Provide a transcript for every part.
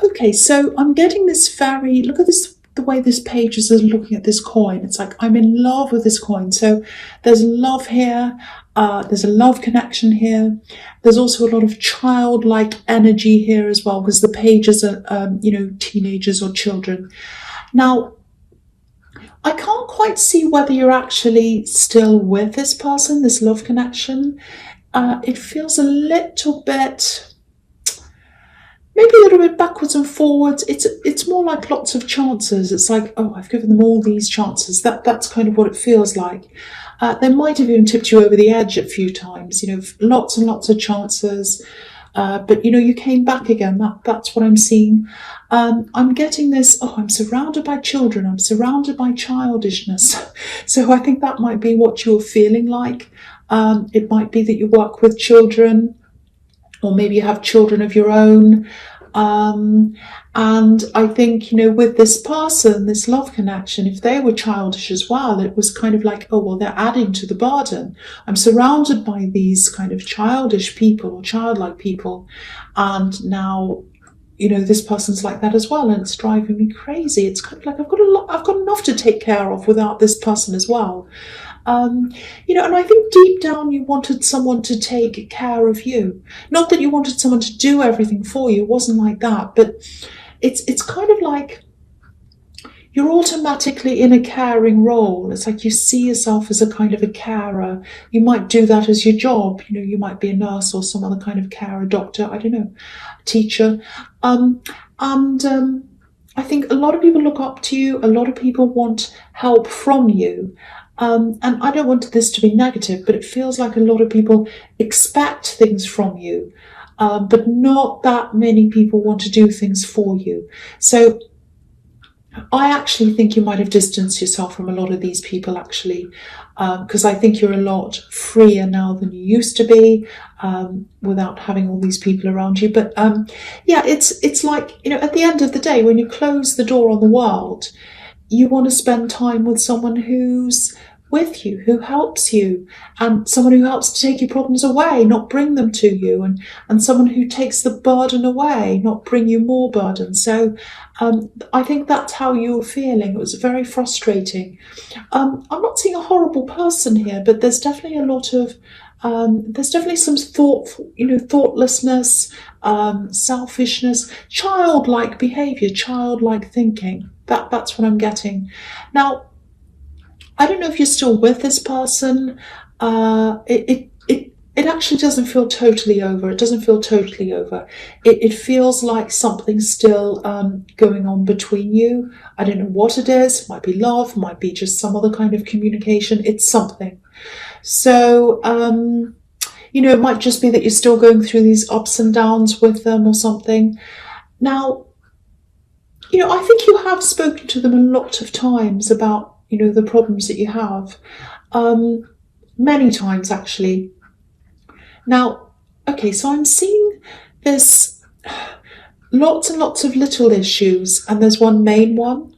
Okay, so I'm getting this very, look at this, the way this page is looking at this coin. It's like I'm in love with this coin. So there's love here. There's a love connection here. There's also a lot of childlike energy here as well, because the pages are, teenagers or children. Now, I can't quite see whether you're actually still with this person, this love connection. It feels a little bit, maybe a little bit backwards and forwards. It's more like lots of chances. It's like, oh, I've given them all these chances. That's kind of what it feels like. They might have even tipped you over the edge a few times. Lots and lots of chances. But you came back again. That's what I'm seeing. I'm getting this, oh, I'm surrounded by children. I'm surrounded by childishness. So I think that might be what you're feeling like. It might be that you work with children, or maybe you have children of your own. And I think, with this person, this love connection, if they were childish as well, it was kind of like, oh, well, they're adding to the burden. I'm surrounded by these kind of childish people or childlike people. And now, this person's like that as well. And it's driving me crazy. It's kind of like, I've got enough to take care of without this person as well. And I think deep down you wanted someone to take care of you. Not that you wanted someone to do everything for you. It wasn't like that. But it's kind of like you're automatically in a caring role. It's like you see yourself as a kind of a carer. You might do that as your job. You might be a nurse or some other kind of carer, doctor, I don't know, teacher. I think a lot of people look up to you. A lot of people want help from you. And I don't want this to be negative, but it feels like a lot of people expect things from you, but not that many people want to do things for you. So I actually think you might have distanced yourself from a lot of these people, actually, because I think you're a lot freer now than you used to be, without having all these people around you. But it's like, at the end of the day, when you close the door on the world, you want to spend time with someone who's with you, who helps you, and someone who helps to take your problems away, not bring them to you, and someone who takes the burden away, not bring you more burden. So I think that's how you were feeling. It was very frustrating. I'm not seeing a horrible person here, but there's definitely a lot of there's definitely some thoughtlessness, selfishness, childlike behavior, childlike thinking. That's what I'm getting. Now, I don't know if you're still with this person. It actually doesn't feel totally over. It doesn't feel totally over. It feels like something's still going on between you. I don't know what it is. It might be love, might be just some other kind of communication. It's something. So, it might just be that you're still going through these ups and downs with them or something. Now, I think you have spoken to them a lot of times about, the problems that you have. Many times, actually. Now, okay, so I'm seeing this lots and lots of little issues, and there's one main one.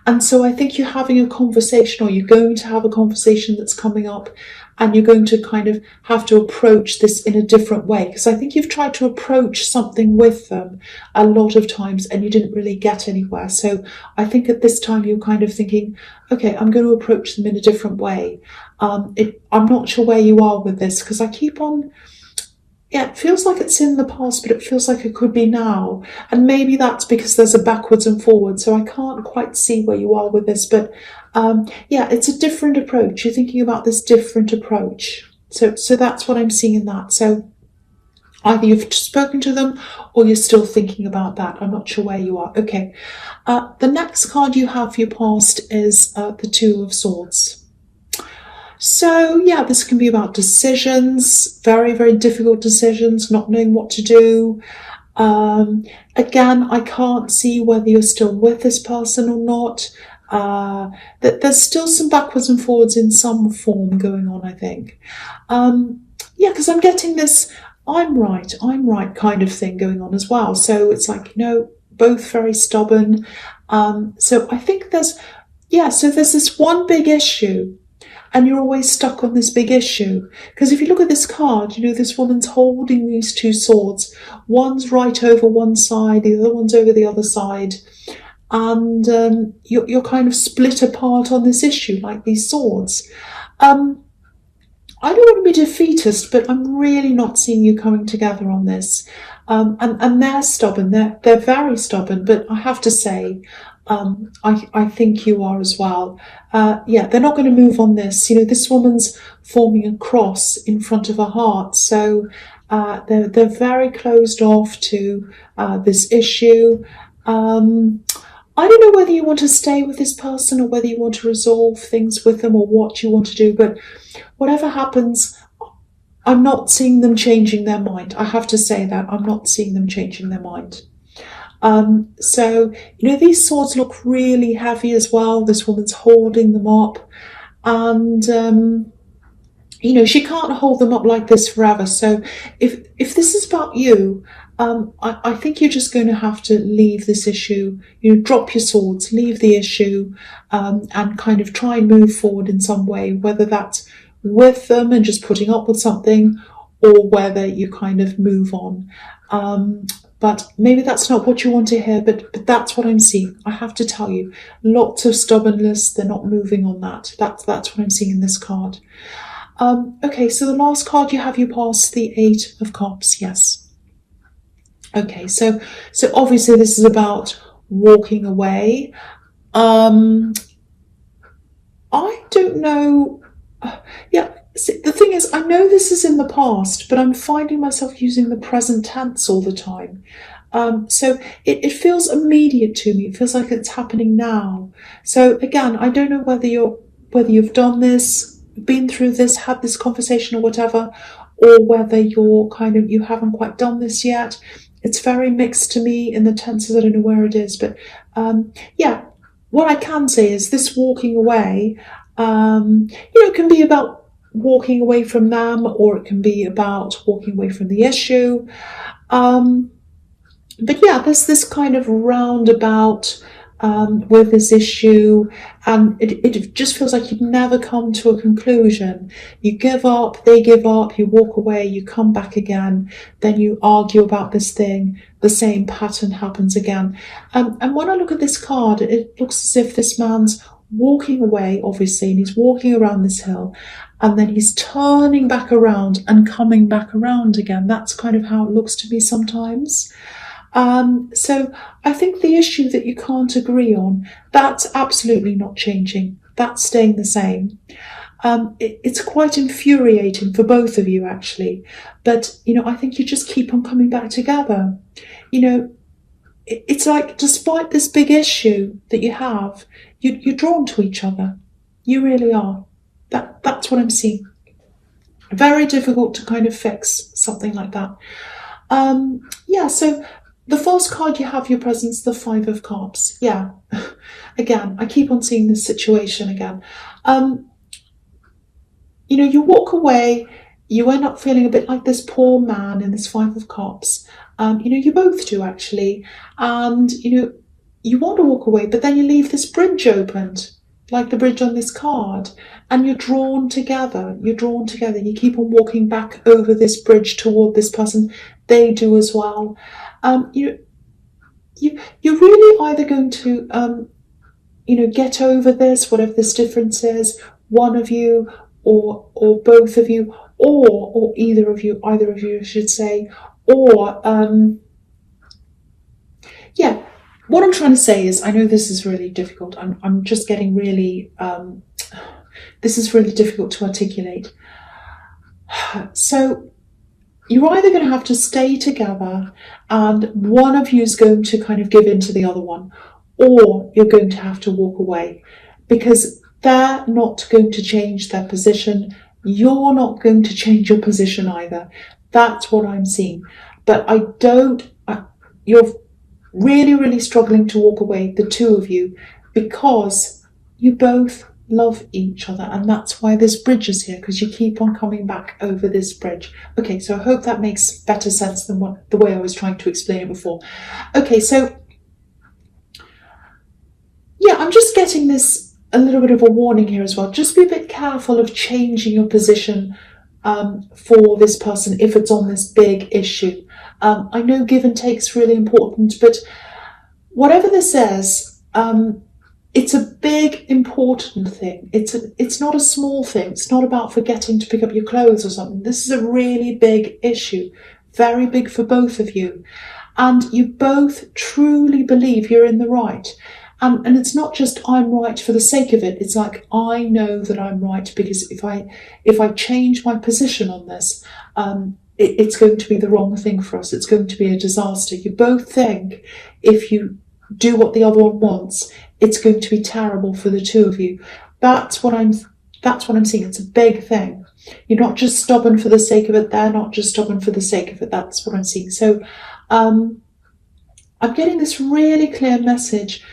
And so I think you're having a conversation, or you're going to have a conversation that's coming up, and you're going to kind of have to approach this in a different way. Because I think you've tried to approach something with them a lot of times and you didn't really get anywhere. So I think at this time you're kind of thinking, okay, I'm going to approach them in a different way. I'm not sure where you are with this, because I keep on... Yeah, it feels like it's in the past, but it feels like it could be now. And maybe that's because there's a backwards and forwards, so I can't quite see where you are with this. But it's a different approach. You're thinking about this different approach. So that's what I'm seeing in that. So either you've spoken to them or you're still thinking about that. I'm not sure where you are. Okay. The next card you have for your past is the Two of Swords. So, this can be about decisions, very, very difficult decisions, not knowing what to do. Again, I can't see whether you're still with this person or not. There's still some backwards and forwards in some form going on, I think. Because I'm getting this I'm right kind of thing going on as well. So it's like, both very stubborn. So I think there's this one big issue. and you're always stuck on this big issue. Because if you look at this card, you know, this woman's holding these two swords. One's right over one side, the other one's over the other side. And you're kind of split apart on this issue, like these swords. I don't want to be defeatist, but I'm really not seeing you coming together on this. And they're stubborn. They're very stubborn. But I have to say, I think you are as well. Yeah, they're not going to move on this. You know, this woman's forming a cross in front of her heart. So they're very closed off to this issue. I don't know whether you want to stay with this person or whether you want to resolve things with them or what you want to do, but whatever happens, I'm not seeing them changing their mind. I have to say that. I'm not seeing them changing their mind. So, you know, these swords look really heavy as well. This woman's holding them up. And, you know, she can't hold them up like this forever. So if this is about you, I think you're just going to have to leave this issue, you know, drop your swords, leave the issue, and kind of try and move forward in some way, whether that's with them and just putting up with something, or whether you kind of move on. But maybe that's not what you want to hear, but that's what I'm seeing. I have to tell you, lots of stubbornness. They're not moving on that. That's what I'm seeing in this card. Okay, so the last card you have, you pass the 8 of Cups. Yes. Okay, so obviously this is about walking away. I don't know. Yeah, see, the thing is, I know this is in the past, but I'm finding myself using the present tense all the time. So it feels immediate to me. It feels like it's happening now. So again, I don't know whether you've done this, been through this, had this conversation or whatever, or whether you haven't quite done this yet. It's very mixed to me in the tenses. I don't know where it is, but yeah, what I can say is this walking away, you know, it can be about walking away from them, or it can be about walking away from the issue. But yeah, there's this kind of roundabout with this issue, and it just feels like you'd never come to a conclusion. You give up, they give up, you walk away, you come back again, then you argue about this thing, the same pattern happens again. And when I look at this card, it looks as if this man's walking away, obviously, and he's walking around this hill, and then he's turning back around and coming back around again. That's kind of how it looks to me sometimes. So I think the issue that you can't agree on, that's absolutely not changing. That's staying the same. It's quite infuriating for both of you, actually. But, you know, I think you just keep on coming back together. You know, it's like, despite this big issue that you have, you're drawn to each other. You really are. That's what I'm seeing. Very difficult to kind of fix something like that. Yeah, so the first card you have your presence, the 5 of Cups. Yeah, again, I keep on seeing this situation again. You know, you walk away, you end up feeling a bit like this poor man in this 5 of Cups. You know, you both do actually. And, you know, you want to walk away, but then you leave this bridge opened, like the bridge on this card, and you're drawn together. You're drawn together. You keep on walking back over this bridge toward this person. They do as well. You're really either going to, you know, get over this, whatever this difference is, one of you or both of you, or either of you, I should say, or, yeah. What I'm trying to say is, I know this is really difficult. I'm just getting really, this is really difficult to articulate. So you're either going to have to stay together and one of you is going to kind of give in to the other one, or you're going to have to walk away, because they're not going to change their position. You're not going to change your position either. That's what I'm seeing. But you're really, really struggling to walk away, the two of you, because you both love each other, and that's why this bridge is here, because you keep on coming back over this bridge. Okay, so I hope that makes better sense than the way I was trying to explain it before. Okay, so yeah, I'm just getting this a little bit of a warning here as well. Just be a bit careful of changing your position for this person if it's on this big issue. I know give and take is really important, but whatever this is, it's a big, important thing. It's not a small thing. It's not about forgetting to pick up your clothes or something. This is a really big issue, very big for both of you. And you both truly believe you're in the right. And it's not just I'm right for the sake of it. It's like, I know that I'm right because if I change my position on this, it's going to be the wrong thing for us. It's going to be a disaster. You both think if you do what the other one wants, it's going to be terrible for the two of you. That's what I'm seeing. It's a big thing. You're not just stubborn for the sake of it. They're not just stubborn for the sake of it. That's what I'm seeing. So I'm getting this really clear message.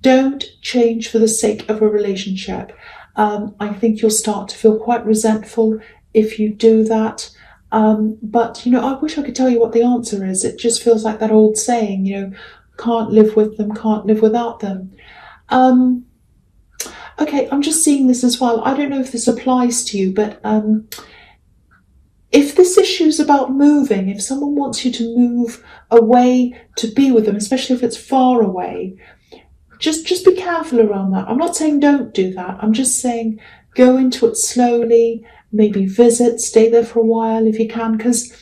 Don't change for the sake of a relationship. I think you'll start to feel quite resentful if you do that. But, I wish I could tell you what the answer is. It just feels like that old saying, can't live with them, can't live without them. Okay, I'm just seeing this as well. I don't know if this applies to you, but if this issue is about moving, if someone wants you to move away to be with them, especially if it's far away, just be careful around that. I'm not saying don't do that. I'm just saying go into it slowly, maybe visit, stay there for a while if you can, because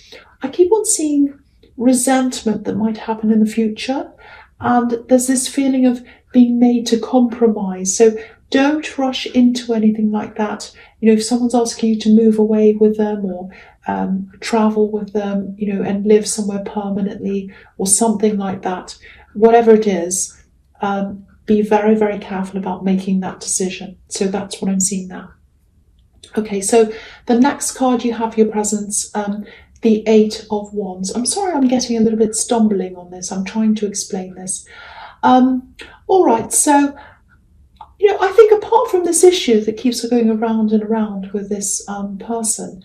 I keep on seeing resentment that might happen in the future. And there's this feeling of being made to compromise. So don't rush into anything like that. If someone's asking you to move away with them or travel with them, and live somewhere permanently or something like that, whatever it is, be very, very careful about making that decision. So that's what I'm seeing now. Okay, so the next card you have your presence, the Eight of Wands. I'm sorry I'm getting a little bit stumbling on this. I'm trying to explain this. All right, so, I think apart from this issue that keeps going around and around with this person,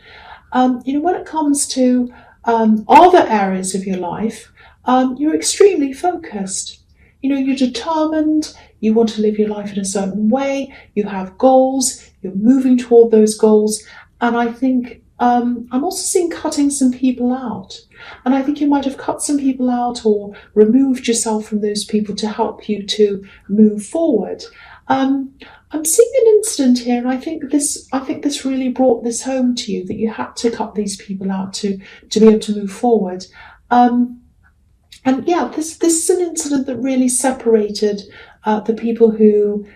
when it comes to other areas of your life, you're extremely focused. You're determined, you want to live your life in a certain way, you have goals, you're moving toward those goals. And I think I'm also seeing cutting some people out. And I think you might have cut some people out or removed yourself from those people to help you to move forward. I'm seeing an incident here, and I think this really brought this home to you, that you had to cut these people out to be able to move forward. And yeah, this is an incident that really separated the people who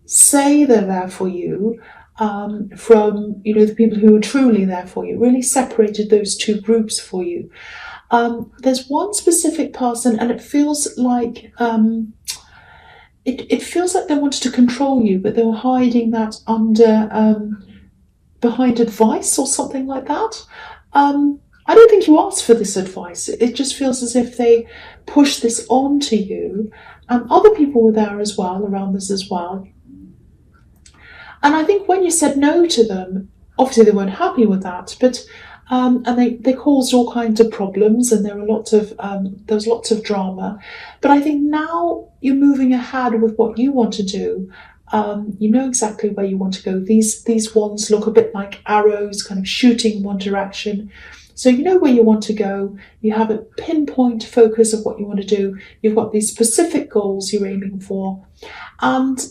say they're there for you from, the people who are truly there for you. Really separated those two groups for you. There's one specific person, and it feels like it feels like they wanted to control you, but they were hiding that under behind advice or something like that. I don't think you asked for this advice. It just feels as if they pushed this on to you, and other people were there as well, around this as well. And I think when you said no to them, obviously they weren't happy with that, but and they caused all kinds of problems, and there was lots of drama. But I think now you're moving ahead with what you want to do. You know exactly where you want to go. These wands look a bit like arrows, kind of shooting in one direction. So you know where you want to go, you have a pinpoint focus of what you want to do, you've got these specific goals you're aiming for. And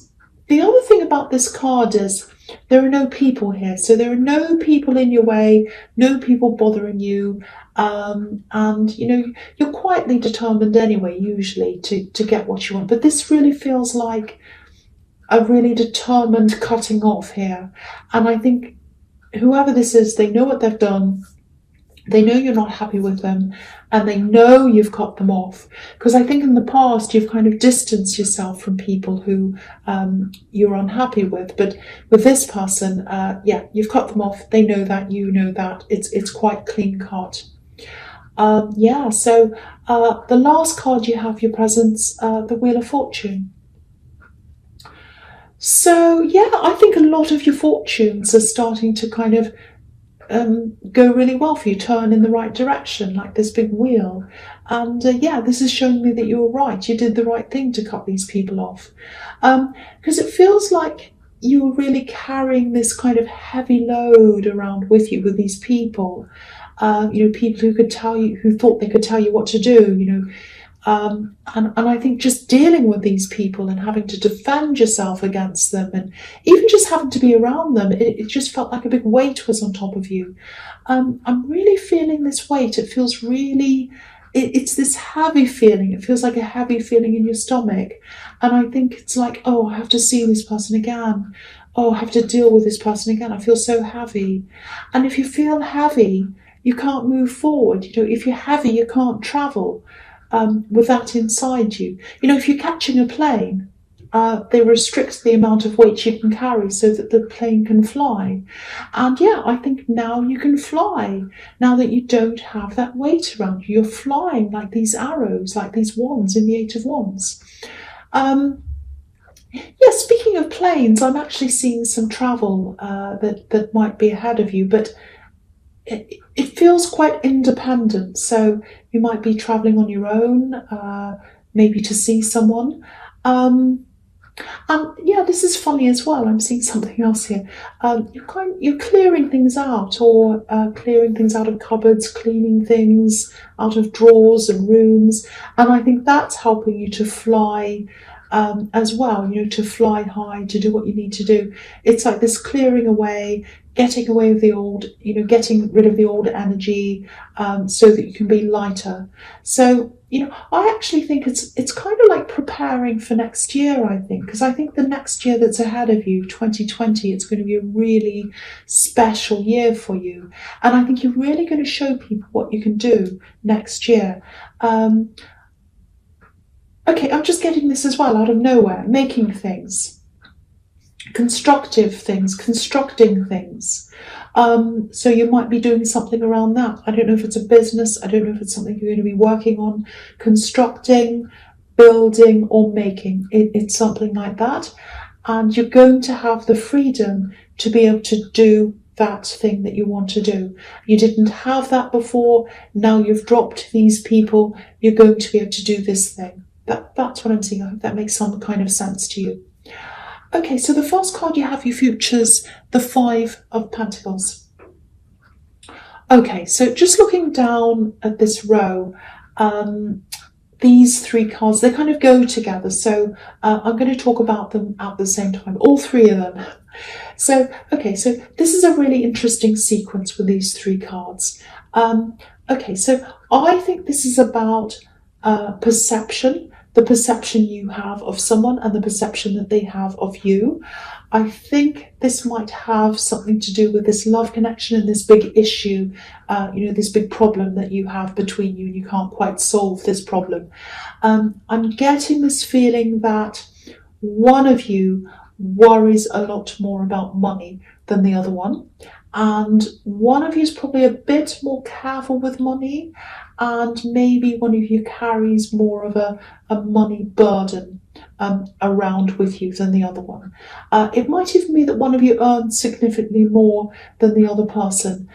the other thing about this card is there are no people here. So there are no people in your way, no people bothering you. And you're quietly determined anyway, usually, to get what you want. But this really feels like a really determined cutting off here. And I think whoever this is, they know what they've done. They know you're not happy with them, and they know you've cut them off. Because I think in the past you've kind of distanced yourself from people who you're unhappy with. But with this person, you've cut them off. They know that, you know that. It's quite clean cut. So the last card you have your presence, the Wheel of Fortune. So yeah, I think a lot of your fortunes are starting to kind of go really well for you, turn in the right direction, like this big wheel. And yeah, this is showing me that you were right. You did the right thing to cut these people off. Because it feels like you were really carrying this kind of heavy load around with you with these people. People who could tell you, who thought they could tell you what to do, and I think just dealing with these people and having to defend yourself against them, and even just having to be around them, it just felt like a big weight was on top of you. I'm really feeling this weight. It feels really, it's this heavy feeling. It feels like a heavy feeling in your stomach. And I think it's like, oh, I have to see this person again. Oh, I have to deal with this person again. I feel so heavy. And if you feel heavy, you can't move forward. If you're heavy, you can't travel. With that inside you. If you're catching a plane, they restrict the amount of weight you can carry so that the plane can fly. And yeah, I think now you can fly. Now that you don't have that weight around you, you're flying like these arrows, like these wands in the Eight of Wands. Yeah, speaking of planes, I'm actually seeing some travel that might be ahead of you, but it feels quite independent. So you might be traveling on your own, maybe to see someone. And yeah, this is funny as well. I'm seeing something else here. You're clearing things out, or clearing things out of cupboards, cleaning things out of drawers and rooms. And I think that's helping you to fly as well, to fly high, to do what you need to do. It's like this clearing away, getting away with the old, getting rid of the old energy, so that you can be lighter. So, I actually think it's kind of like preparing for next year, I think, because I think the next year that's ahead of you, 2020, it's going to be a really special year for you. And I think you're really going to show people what you can do next year. Okay, I'm just getting this as well out of nowhere. Making things, constructive things, constructing things. So you might be doing something around that. I don't know if it's a business. I don't know if it's something you're going to be working on. Constructing, building, or making. It's something like that. And you're going to have the freedom to be able to do that thing that you want to do. You didn't have that before. Now you've dropped these people. You're going to be able to do this thing. That's what I'm seeing. I hope that makes some kind of sense to you. Okay, so the first card you have your futures, the Five of Pentacles. Okay, so just looking down at this row, these three cards, they kind of go together. So I'm going to talk about them at the same time, all three of them. So, okay, so this is a really interesting sequence with these three cards. Okay, so I think this is about perception. The perception you have of someone and the perception that they have of you. I think this might have something to do with this love connection and this big issue, this big problem that you have between you, and you can't quite solve this problem. I'm getting this feeling that one of you worries a lot more about money than the other one. And one of you is probably a bit more careful with money, and maybe one of you carries more of a money burden around with you than the other one. It might even be that one of you earns significantly more than the other person,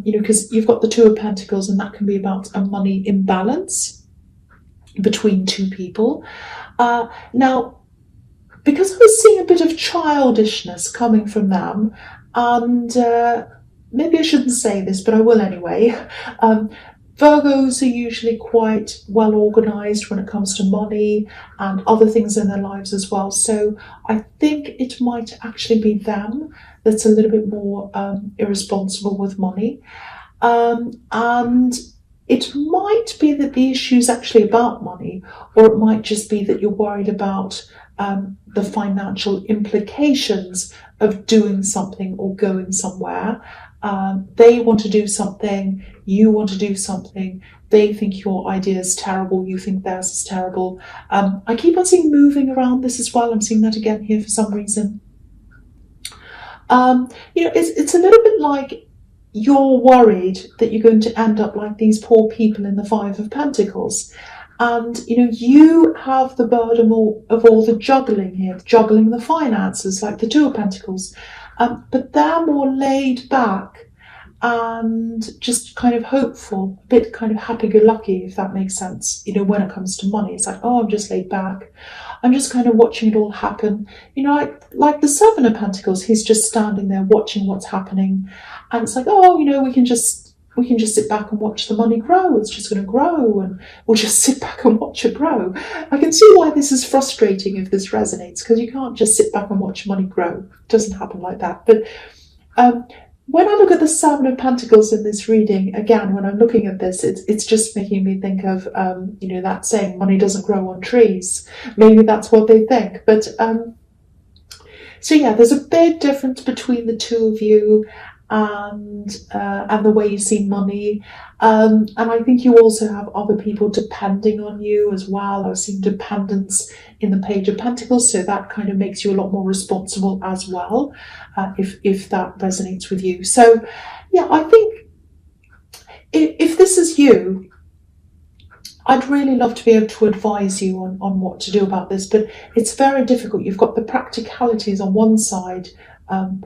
because you've got the Two of Pentacles, and that can be about a money imbalance between two people. Now, because I was seeing a bit of childishness coming from them, and maybe I shouldn't say this, but I will anyway. Virgos are usually quite well organised when it comes to money and other things in their lives as well. So I think it might actually be them that's a little bit more irresponsible with money. And it might be that the issue is actually about money, or it might just be that you're worried about the financial implications of doing something or going somewhere. They want to do something, you want to do something, they think your idea is terrible, you think theirs is terrible. I keep on seeing moving around this as well. I'm seeing that again here for some reason. It's a little bit like you're worried that you're going to end up like these poor people in the Five of Pentacles. And, you have the burden of all the juggling here, juggling the finances, like the Two of Pentacles. But they're more laid back, and just kind of hopeful, a bit kind of happy-go-lucky, if that makes sense. You know, when it comes to money, it's like, oh, I'm just laid back. I'm just kind of watching it all happen. You know, like the Seven of Pentacles, he's just standing there watching what's happening, and it's like, oh, you know, we can just sit back and watch the money grow. It's just going to grow, and we'll just sit back and watch it grow. I can see why this is frustrating if this resonates, because you can't just sit back and watch money grow. It doesn't happen like that. But when I look at the Seven of Pentacles in this reading, again, when I'm looking at this, it's just making me think of, you know, that saying, money doesn't grow on trees. Maybe that's what they think. But so yeah, there's a big difference between the two of you, and the way you see money, and I think you also have other people depending on you as well. I've seen dependence in the Page of Pentacles, so that kind of makes you a lot more responsible as well, if that resonates with you. So yeah, I think if this is you, I'd really love to be able to advise you on what to do about this, but it's very difficult. You've got the practicalities on one side,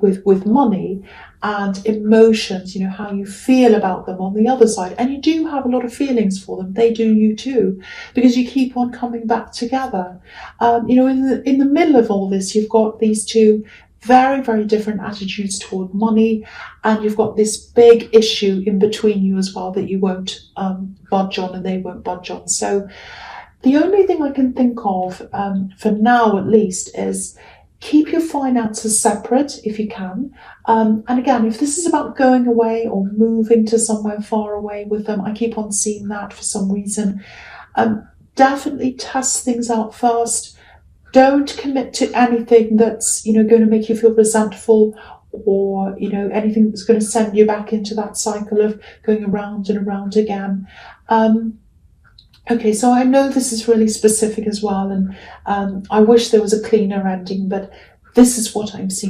with money, and emotions, you know, how you feel about them on the other side. And you do have a lot of feelings for them. They do you too, because you keep on coming back together. You know, in the middle of all this, you've got these two very, very different attitudes toward money, and you've got this big issue in between you as well that you won't budge on, and they won't budge on. So the only thing I can think of, for now at least, is keep your finances separate if you can. And again, if this is about going away or moving to somewhere far away with them, I keep on seeing that for some reason. Definitely test things out first. Don't commit to anything that's, you know, going to make you feel resentful, or, you know, anything that's going to send you back into that cycle of going around and around again. Okay, so I know this is really specific as well, and I wish there was a cleaner ending, but this is what I'm seeing.